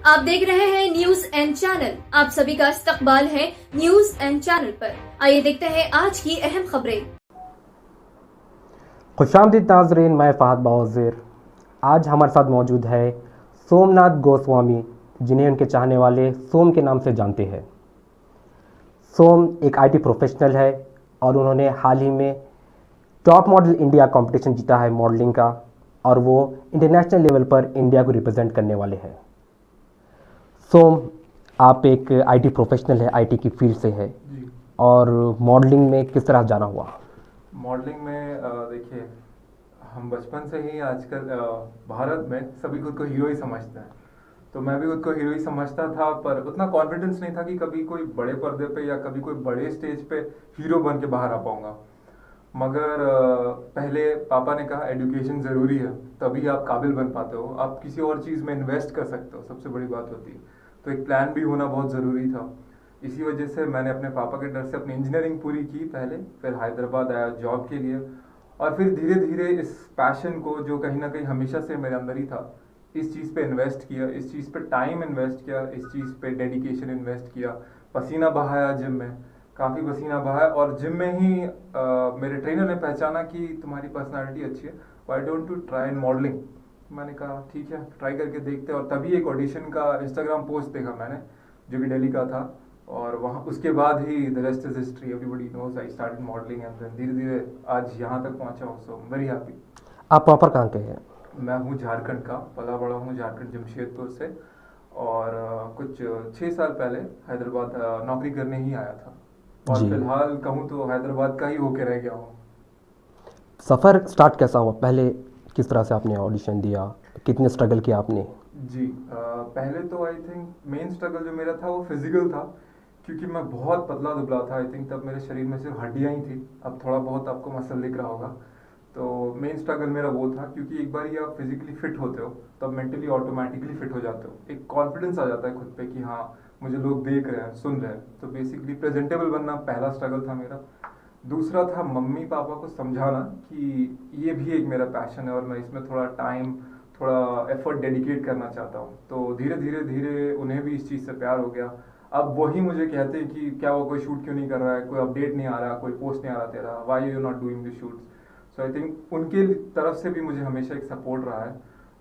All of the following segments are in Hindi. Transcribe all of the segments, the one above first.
आप देख रहे हैं न्यूज एंड चैनल। आप सभी का इस्तकबाल है न्यूज एंड चैनल पर। आइए देखते हैं आज की अहम खबरें। खुशामदीद नाजरीन, मैं फहद बावज़ीर। आज हमारे साथ मौजूद है सोमनाथ गोस्वामी, जिन्हें उनके चाहने वाले सोम के नाम से जानते हैं। सोम एक आईटी प्रोफेशनल है और उन्होंने हाल ही में टॉप मॉडल इंडिया कंपटीशन जीता है मॉडलिंग का, और वो इंटरनेशनल लेवल पर इंडिया को रिप्रेजेंट करने वाले हैं। सोम, आप एक आईटी प्रोफेशनल है, आईटी की फील्ड से है, और मॉडलिंग में किस तरह जाना हुआ? मॉडलिंग में देखिए, हम बचपन से ही आजकल भारत में सभी खुद को हीरो ही समझते हैं। तो मैं भी खुद को हीरो ही समझता था, पर उतना कॉन्फिडेंस नहीं था कि कभी कोई बड़े पर्दे पे या कभी कोई बड़े स्टेज पे हीरो बन के बाहर आ पाऊंगा। मगर पहले पापा ने कहा एजुकेशन ज़रूरी है, तभी आप काबिल बन पाते हो, आप किसी और चीज़ में इन्वेस्ट कर सकते हो, सबसे बड़ी बात होती है। तो एक प्लान भी होना बहुत ज़रूरी था। इसी वजह से मैंने अपने पापा के डर से अपनी इंजीनियरिंग पूरी की पहले, फिर हैदराबाद आया जॉब के लिए, और फिर धीरे धीरे इस पैशन को, जो कहीं ना कहीं हमेशा से मेरे अंदर ही था, इस चीज़ पे इन्वेस्ट किया, इस चीज़ पे टाइम इन्वेस्ट किया, इस चीज़ पे डेडिकेशन इन्वेस्ट किया। पसीना बहाया जिम में, काफ़ी पसीना बहाया, और जिम में ही मेरे ट्रेनर ने पहचाना कि तुम्हारी पर्सनालिटी अच्छी है, why don't you try in modelling. मैंने कहा ठीक है, ट्राई करके देखते हैं। और तभी एक ऑडिशन का इंस्टाग्राम पोस्ट देखा मैंने, जो कि दिल्ली का था, और वहाँ उसके बाद ही the rest is history, everybody knows I started modelling, and then धीरे धीरे आज यहाँ तक पहुँचा हूँ। So very happy. आप प्रॉपर कहाँ के हैं? मैं हूँ झारखंड का, पला बड़ा हूँ झारखंड जमशेदपुर से, और कुछ 6 साल पहले हैदराबाद नौकरी करने ही आया था, और फिलहाल कहूँ तो हैदराबाद का ही होके रह गया हूँ। सफ़र स्टार्ट कैसा हुआ? पहले किस तरह से आपने ऑडिशन दिया, कितने स्ट्रगल किया आपने? जी, पहले तो आई थिंक मेन स्ट्रगल जो मेरा था वो फिजिकल था, क्योंकि मैं बहुत पतला दुबला था। आई थिंक तब मेरे शरीर में सिर्फ हड्डियाँ ही थी, अब थोड़ा बहुत आपको मसल दिख रहा होगा। तो मेन स्ट्रगल मेरा वो था, क्योंकि एक बार ही आप फिजिकली फिट होते हो तब मेंटली ऑटोमेटिकली फिट हो जाते हो, एक कॉन्फिडेंस आ जाता है खुद पे कि हाँ मुझे लोग देख रहे हैं, सुन रहे हैं। तो बेसिकली प्रेजेंटेबल बनना पहला स्ट्रगल था मेरा। दूसरा था मम्मी पापा को समझाना कि ये भी एक मेरा पैशन है और मैं इसमें थोड़ा टाइम, थोड़ा एफर्ट डेडिकेट करना चाहता हूँ। तो धीरे धीरे धीरे उन्हें भी इस चीज़ से प्यार हो गया। अब वही मुझे कहते हैं कि क्या वो कोई शूट क्यों नहीं कर रहा है, कोई अपडेट नहीं आ रहा, कोई पोस्ट नहीं आ रहा तेरा, why you not doing the shoots. So I think उनके तरफ से भी मुझे हमेशा एक सपोर्ट रहा है।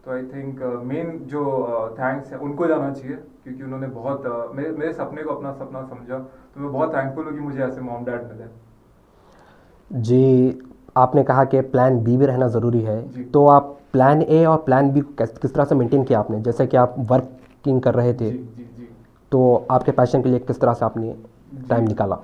तो आई थिंक मेन जो थैंक्स है उनको जाना चाहिए, क्योंकि उन्होंने बहुत मेरे सपने को अपना सपना समझा। तो मैं बहुत थैंकफुल हूँ कि मुझे ऐसे मॉम डैड मिले। जी, आपने कहा कि प्लान बी भी रहना ज़रूरी है, तो आप प्लान ए और प्लान बी को किस तरह से मेंटेन किया आपने? जैसे कि आप वर्किंग कर रहे थे, जी। तो आपके पैशन के लिए किस तरह से आपने टाइम निकाला?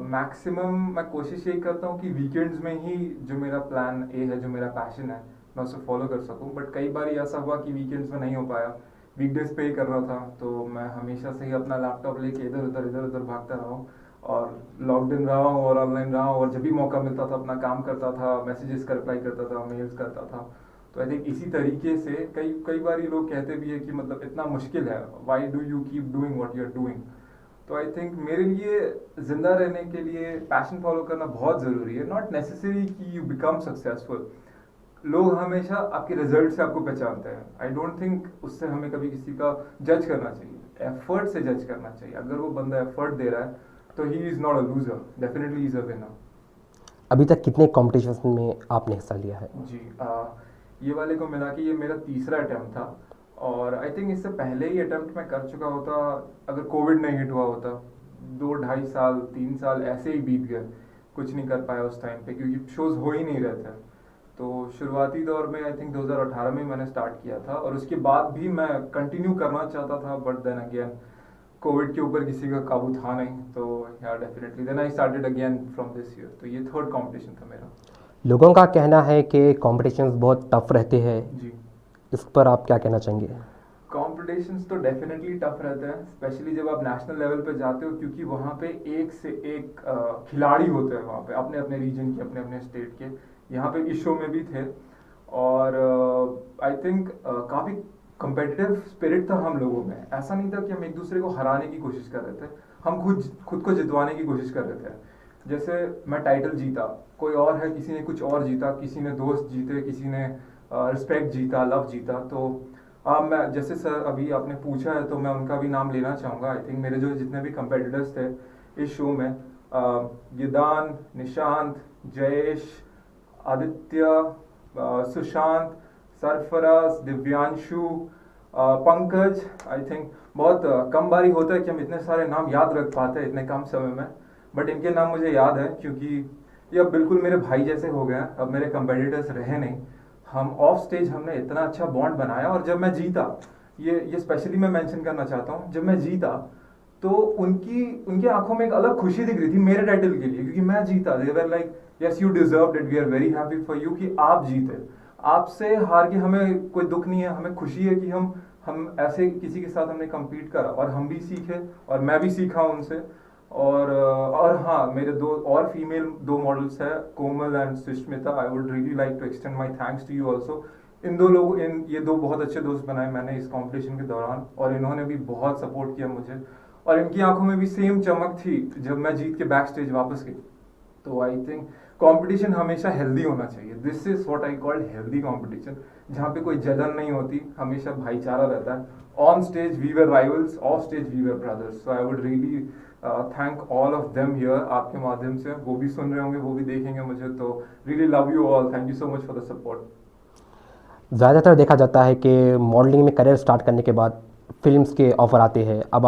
मैक्सिमम मैं कोशिश यही करता हूँ कि वीकेंड्स में ही जो मेरा प्लान ए है, जो मेरा पैशन है, मैं उसे फॉलो कर सकूँ। बट कई बार ऐसा हुआ कि वीकेंड्स में नहीं हो पाया, वीकडेज पे ही करना था, तो मैं हमेशा से ही अपना लैपटॉप लेके इधर उधर भागता रहा हूँ, और लॉक्ड इन रहा हूँ और ऑनलाइन रहा हूँ, और जब भी मौका मिलता था अपना काम करता था, मैसेजेस का रिप्लाई करता था, मेल्स करता था। तो आई थिंक इसी तरीके से कई बार ये लोग कहते भी है कि मतलब इतना मुश्किल है, why do you keep doing what you are doing. तो आई थिंक मेरे लिए जिंदा रहने के लिए पैशन फॉलो करना बहुत ज़रूरी है। नॉट नेसेसरी कि यू बिकम सक्सेसफुल। लोग हमेशा आपके रिजल्ट से आपको पहचानते हैं। आई डोंट थिंक उससे हमें कभी किसी का जज करना चाहिए, एफर्ट से जज करना चाहिए। अगर वो बंदा एफर्ट दे रहा है तो he is not a loser, definitely he is a winner. अभी तक कितने कॉम्पिटिशन में आपने हिस्सा लिया है? जी, ये वाले को मिला के ये मेरा तीसरा अटेम्प्ट था, और आई थिंक इससे पहले ही अटेम्प्ट मैं कर चुका होता अगर कोविड नहीं हिट हुआ होता। 2 ढाई साल 3 साल ऐसे ही बीत गए, कुछ नहीं कर पाया उस टाइम पे, क्योंकि शोज हो ही नहीं रहे थे। तो शुरुआती दौर में आई थिंक 2018 में मैंने स्टार्ट किया था, और उसके बाद भी मैं कंटिन्यू करना चाहता था, बट देन अगेन कोविड के ऊपर किसी का काबू था नहीं। तो या definitely then I started again from this year. तो ये थर्ड कंपटीशन था मेरा। लोगों का कहना है कि कॉम्पिटिशन्स बहुत टफ रहते हैं जी, इस पर आप क्या कहना चाहेंगे? कॉम्पिटिशन्स तो डेफिनेटली टफ रहते हैं, स्पेशली जब आप नेशनल लेवल पे जाते हो, क्योंकि वहाँ पे एक से एक खिलाड़ी होते हैं वहाँ पे, अपने अपने रीजन के, अपने अपने स्टेट के। यहाँ पे इस शो में भी थे, और आई थिंक काफ़ी कंपेटिटिव स्पिरिट था हम लोगों में। ऐसा नहीं था कि हम एक दूसरे को हराने की कोशिश कर रहे थे, हम खुद को जितवाने की कोशिश कर रहे थे। जैसे मैं टाइटल जीता, कोई और है, किसी ने कुछ और जीता, किसी ने दोस्त जीते, किसी ने रिस्पेक्ट जीता, लव जीता। तो मैं जैसे सर अभी आपने पूछा है तो मैं उनका भी नाम लेना चाहूँगा। आई थिंक मेरे जो जितने भी कंपेटिटर्स थे इस शो में, यदान, निशांत, जयेश, आदित्य, सुशांत, सरफराज, दिव्यांशु, पंकज, आई थिंक बहुत कम बारी होता है कि हम इतने सारे नाम याद रख पाते हैं इतने कम समय में, बट इनके नाम मुझे याद है क्योंकि ये अब बिल्कुल मेरे भाई जैसे हो गए हैं। अब मेरे कंपेटिटर्स रहे नहीं, हम ऑफ स्टेज हमने इतना अच्छा बॉन्ड बनाया, और जब मैं जीता, ये स्पेशली मैं मेंशन करना चाहता हूँ, जब मैं जीता तो उनकी आंखों में एक अलग खुशी दिख रही थी मेरे टाइटल के लिए, क्योंकि मैं जीता। They were like yes you deserved it, we are very happy for you कि आप जीते। आपसे हार के हमें कोई दुख नहीं है, हमें खुशी है कि हम ऐसे किसी के साथ हमने compete करा और हम भी सीखे और मैं भी सीखा उनसे। और हाँ, मेरे दो और फीमेल मॉडल्स है, Komal and Sushmita. I would really like to extend my thanks to you also. ये दो बहुत अच्छे दोस्त बनाए मैंने इस कंपटीशन के दौरान, और इन्होंने भी बहुत सपोर्ट किया मुझे, और इनकी आंखों में भी सेम चमक थी जब मैं जीत के बैक स्टेज वापस गई। तो आई थिंक कंपटीशन हमेशा हेल्दी होना चाहिए। This is what I called healthy competition, जहाँ पे कोई जलन नहीं होती, हमेशा भाईचारा रहता है। On stage we were rivals, off stage we were brothers. So I would really thank all of them here आपके माध्यम से। वो भी सुन रहे होंगे, वो भी देखेंगे मुझे, तो really love you all, thank you so much for the support. ज़्यादातर देखा जाता है कि मॉडलिंग में करियर स्टार्ट करने के बाद फिल्म्स के ऑफ़र आते हैं। अब